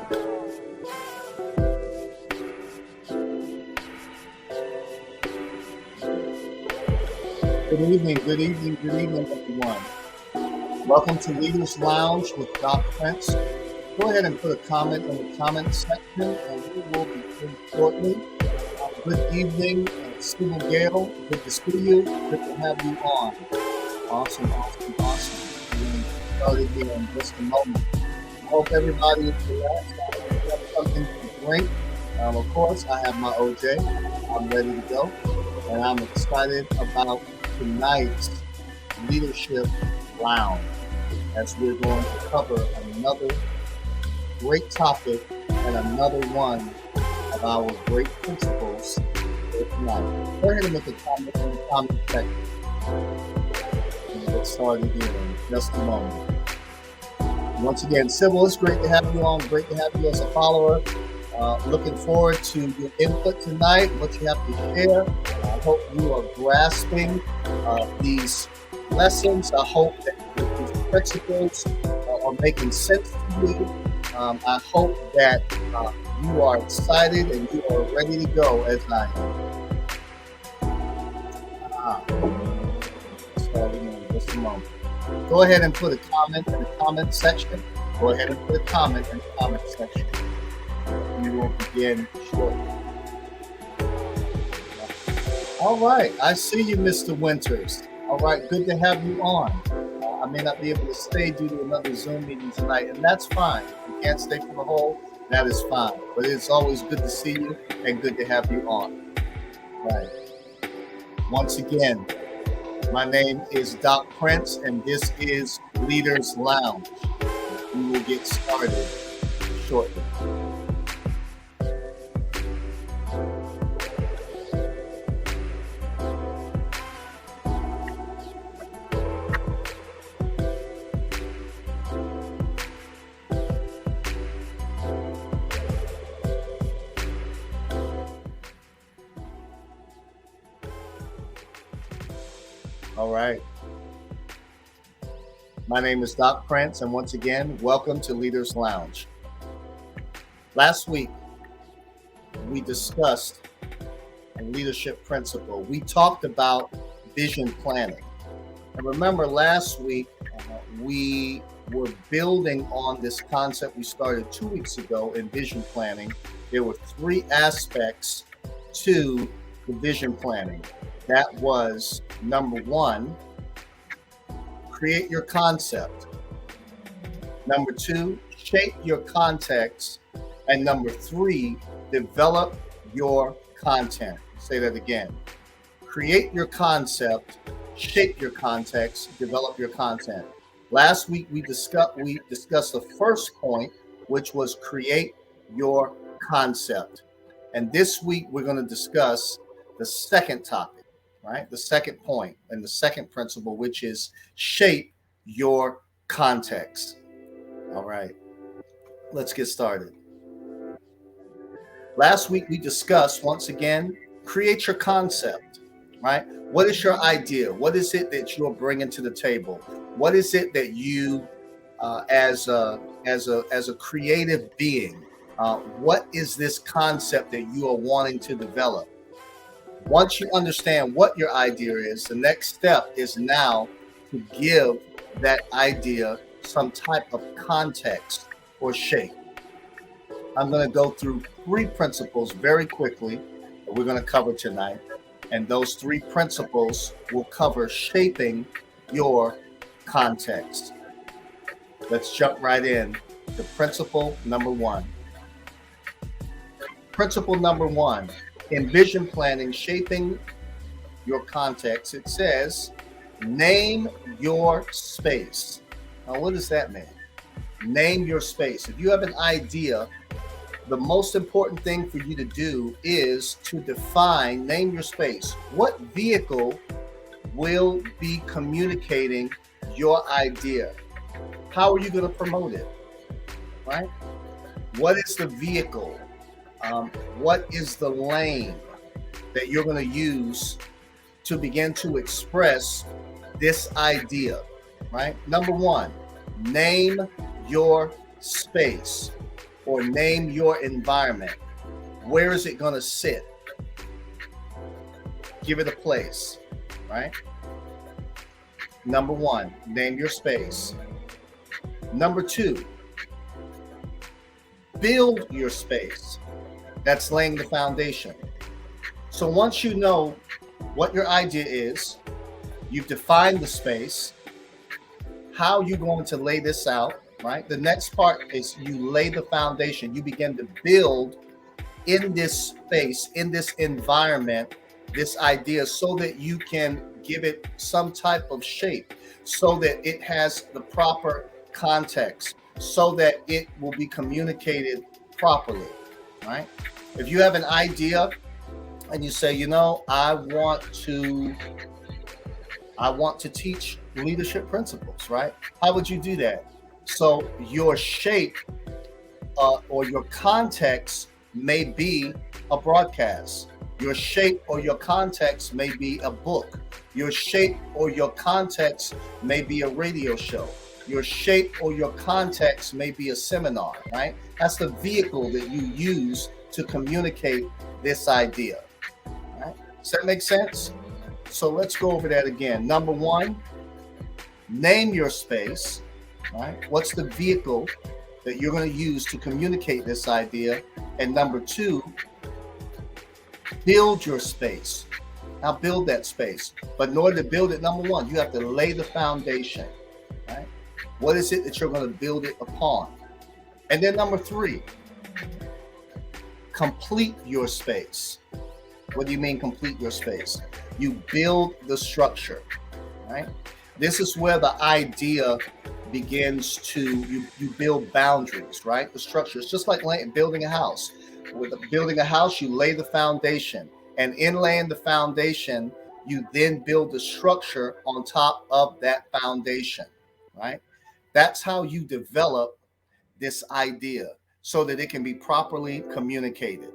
Good evening, everyone. Welcome to Leaders Lounge with Doc Prince. Go ahead and put a comment in the comment section, and we will begin shortly. Good evening, Stephen Gale. Good to see you. Good to have you on. Awesome. We're going to get started here in just a moment. I hope everybody is relaxed. I hope you have something to drink. Of course, I have my OJ. I'm ready to go, and I'm excited about tonight's Leadership Lounge, as we're going to cover another great topic and another one of our great principles for tonight. Go ahead and make a comment in the comment section. We'll get started here in just a moment. Once again, Sybil, it's great to have you on. Great to have you as a follower. Looking forward to your input tonight, what you have to share. I hope you are grasping these lessons. I hope that these principles are making sense to you. I hope that you are excited and you are ready to go as I am. Starting in just a moment. Go ahead and put a comment in the comment section. Go ahead and put a comment in the comment section. We will begin shortly. All right, I see you, Mr. Winters. All right, good to have you on. I may not be able to stay due to another Zoom meeting tonight, and that's fine. If you can't stay for the whole, that is fine. But it's always good to see you and good to have you on. Right. Once again, my name is Doc Prince, and this is Leaders Lounge. We will get started shortly. All right. My name is Doc Prince, and once again, welcome to Leaders Lounge. Last week, we discussed a leadership principle. We talked about vision planning. And remember, last week, we were building on this concept we started 2 weeks ago in vision planning. There were 3 aspects to the vision planning. That was number 1, create your concept. Number 2, shape your context. And number 3, develop your content. Say that again. Create your concept, shape your context, develop your content. Last week we discussed the first point, which was create your concept. And this week we're going to discuss the second topic. Right? The second point and the second principle, which is shape your context. All right, let's get started. Last week we discussed, once again, create your concept, right? What is your idea? What is it that you're bringing to the table? What is it that you, as a creative being, what is this concept that you are wanting to develop? Once you understand what your idea is, the next step is now to give that idea some type of context or shape. I'm going to go through 3 principles very quickly that we're going to cover tonight. And those 3 principles will cover shaping your context. Let's jump right in to principle number 1. Principle number 1. In vision planning, shaping your context, it says, name your space. Now, what does that mean? Name your space. If you have an idea, the most important thing for you to do is to define, name your space. What vehicle will be communicating your idea? How are you going to promote it? Right? What is the vehicle? What is the lane that you're going to use to begin to express this idea, right? Number 1, name your space. or name your environment. Where is it going to sit? Give it a place, right? Number one, name your space. Number two, build your space. That's laying the foundation. So once you know what your idea is, you've defined the space, how you're going to lay this out, right? The next part is you lay the foundation. You begin to build in this space, in this environment, this idea, so that you can give it some type of shape, so that it has the proper context, so that it will be communicated properly, right? If you have an idea and you say, I want to teach leadership principles, right? How would you do that? So your shape or your context may be a broadcast. Your shape or your context may be a book. Your shape or your context may be a radio show. Your shape or your context may be a seminar, right? That's the vehicle that you use to communicate this idea, right? Does that make sense? So let's go over that again. Number one, name your space, right? What's the vehicle that you're going to use to communicate this idea? And number two, build your space. Now build that space. But in order to build it, number one, you have to lay the foundation, right? What is it that you're going to build it upon? And then number three, complete your space. What do you mean complete your space? You build the structure, right? This is where the idea begins to, you build boundaries, right? The structure is just like building a house. With building a house, you lay the foundation. And in laying the foundation, you then build the structure on top of that foundation, right? That's how you develop this idea so that it can be properly communicated.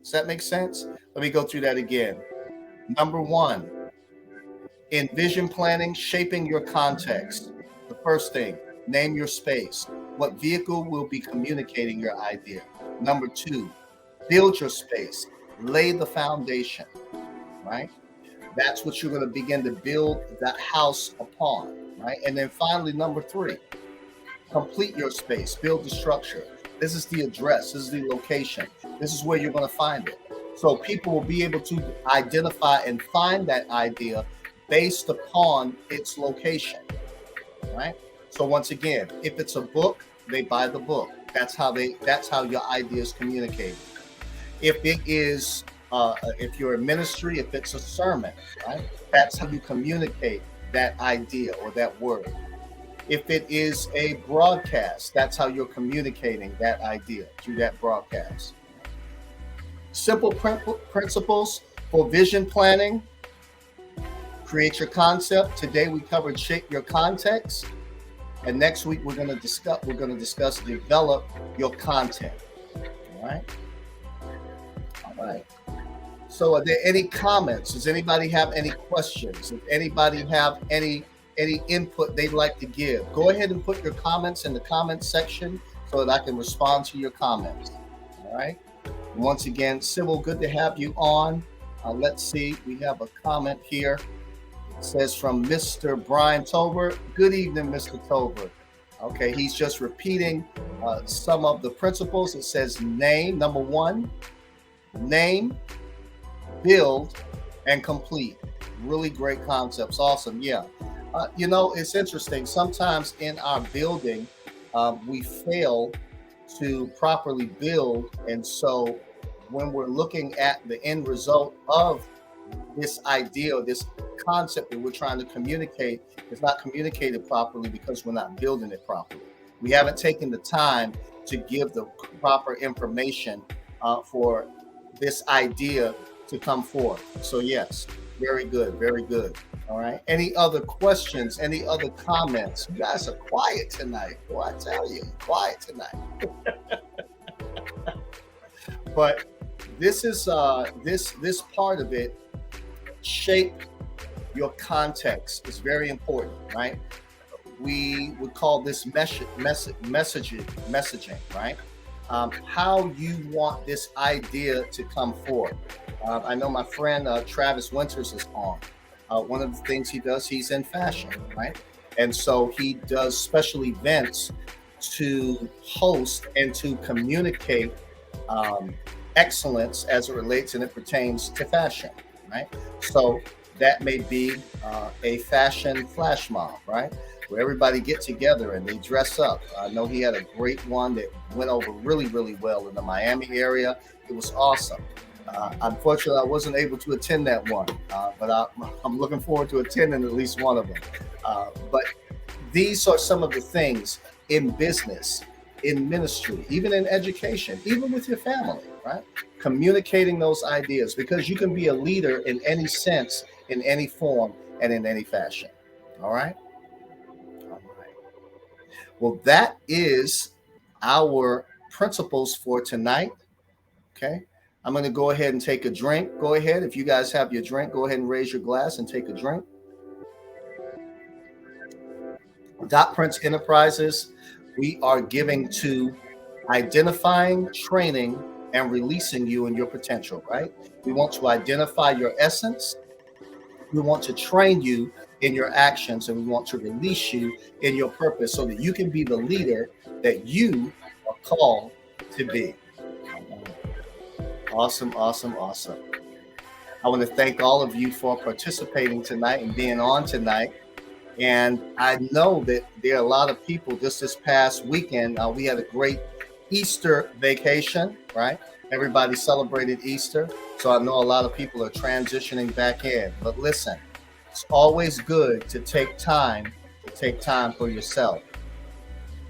Does that make sense? Let me go through that again. Number one, in vision planning, shaping your context. The first thing, name your space. What vehicle will be communicating your idea? Number two, build your space. Lay the foundation, right? That's what you're going to begin to build that house upon, right? And then finally, number three, complete your space. Build the structure. This is the address. This is the location. This is where you're going to find it. So people will be able to identify and find that idea based upon its location, right? So once again, if it's a book, they buy the book. That's how your idea is communicated. If it is, if you're a ministry, if it's a sermon, right? That's how you communicate that idea or that word. If it is a broadcast, that's how you're communicating that idea through that broadcast. Simple principles for vision planning. Create your concept. Today we covered shape your context, and next week we're going to discuss develop your content. All right. So are there any comments? Does anybody have any questions? If anybody have any input they'd like to give, go ahead and put your comments in the comment section so that I can respond to your comments. All right. Once again, Sybil, good to have you on. Let's see. We have a comment here. It says from Mr. Brian Tober. Good evening, Mr. Tober. Okay, he's just repeating some of the principles. It says name, number one, name, build, and complete. Really great concepts. Awesome. Yeah. It's interesting. Sometimes in our building, we fail to properly build. And so when we're looking at the end result of this idea or this concept that we're trying to communicate, it's not communicated properly because we're not building it properly. We haven't taken the time to give the proper information for this idea to come forth. So yes, very good, very good. All right. Any other questions? Any other comments? You guys are quiet tonight. Boy, I tell you, quiet tonight. But this is this part of it. Shape your context is very important, right? we would call this messaging, right? How you want this idea to come forth. I know my friend Travis Winters is on. One of the things he does, he's in fashion, right? And so he does special events to host and to communicate um, excellence as it relates and it pertains to fashion, right? So that may be a fashion flash mob, right? Where everybody get together and they dress up. I know he had a great one that went over really, really well in the Miami area. It was awesome. Unfortunately, I wasn't able to attend that one, but I'm looking forward to attending at least one of them. But these are some of the things in business, in ministry, even in education, even with your family, right? Communicating those ideas because you can be a leader in any sense, in any form, and in any fashion. All right. All right. Well, that is our principles for tonight. Okay. I'm going to go ahead and take a drink. Go ahead. If you guys have your drink, go ahead and raise your glass and take a drink. Prince Enterprises, we are giving to identifying, training, and releasing you and your potential, right? We want to identify your essence. We want to train you in your actions, and we want to release you in your purpose so that you can be the leader that you are called to be. Awesome, awesome, awesome. I want to thank all of you for participating tonight and being on tonight. And I know that there are a lot of people just this past weekend. We had a great Easter vacation, right? Everybody celebrated Easter. So I know a lot of people are transitioning back in. But listen, it's always good to take time for yourself.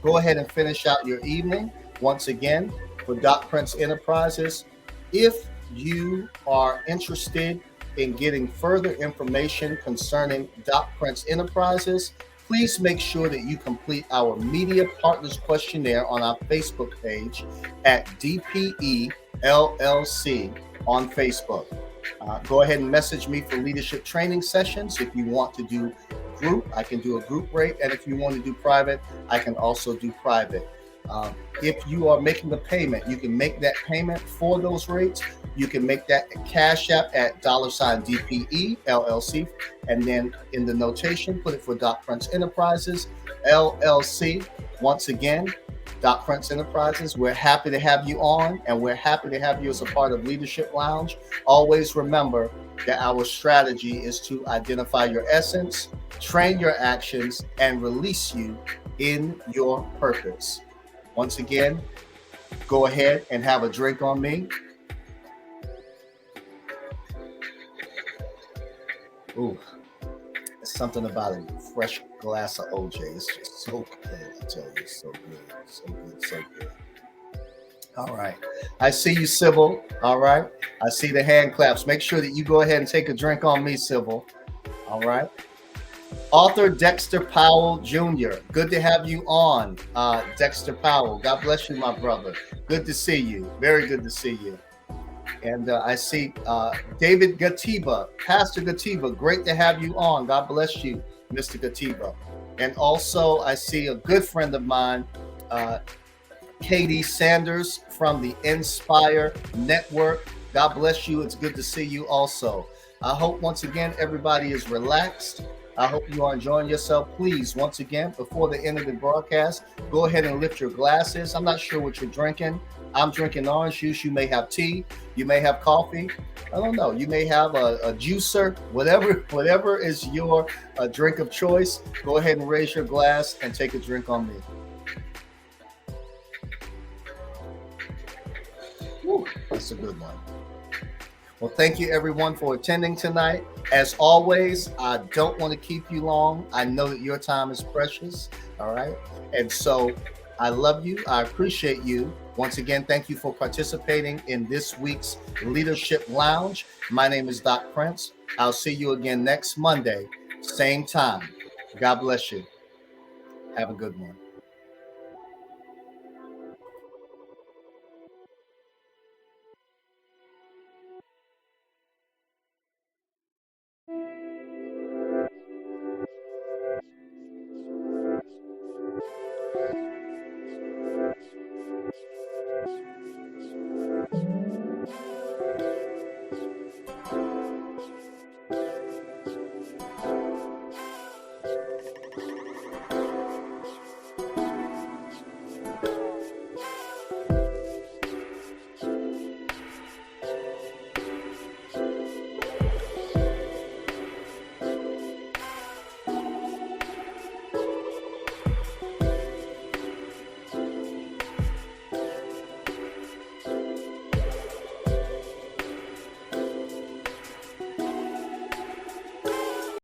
Go ahead and finish out your evening. Once again, for Prince Enterprises, if you are interested in getting further information concerning Prince Enterprises, please make sure that you complete our Media Partners Questionnaire on our Facebook page at DPE LLC on Facebook. Go ahead and message me for leadership training sessions. If you want to do group, I can do a group rate. And if you want to do private, I can also do private. If you are making the payment, you can make that payment for those rates. You can make that Cash App at $DPE LLC. And then in the notation, put it for Prince Enterprises LLC. Once again, Prince Enterprises, we're happy to have you on, and we're happy to have you as a part of Leadership Lounge. Always remember that our strategy is to identify your essence, train your actions, and release you in your purpose. Once again, go ahead and have a drink on me. Ooh, there's something about a fresh glass of OJ. It's just so good. I tell you, it's so good. So good, so good. All right. I see you, Sybil. All right. I see the hand claps. Make sure that you go ahead and take a drink on me, Sybil. All right. Author Dexter Powell Jr. Good to have you on, Dexter Powell. God bless you, my brother. Good to see you. Very good to see you. And I see David Gatiba, Pastor Gatiba. Great to have you on. God bless you, Mr. Gatiba. And also I see a good friend of mine, Katie Sanders from the Inspire Network. God bless you. It's good to see you also. I hope once again everybody is relaxed. I hope you are enjoying yourself. Please, once again, before the end of the broadcast, go ahead and lift your glasses. I'm not sure what you're drinking. I'm drinking orange juice. You may have tea. You may have coffee. I don't know. You may have a juicer. Whatever is your drink of choice, go ahead and raise your glass and take a drink on me. Woo, that's a good one. Well, thank you everyone for attending tonight. As always, I don't want to keep you long. I know that your time is precious. All right. And so I love you. I appreciate you. Once again, thank you for participating in this week's Leadership Lounge. My name is Doc Prince. I'll see you again next Monday, same time. God bless you. Have a good one.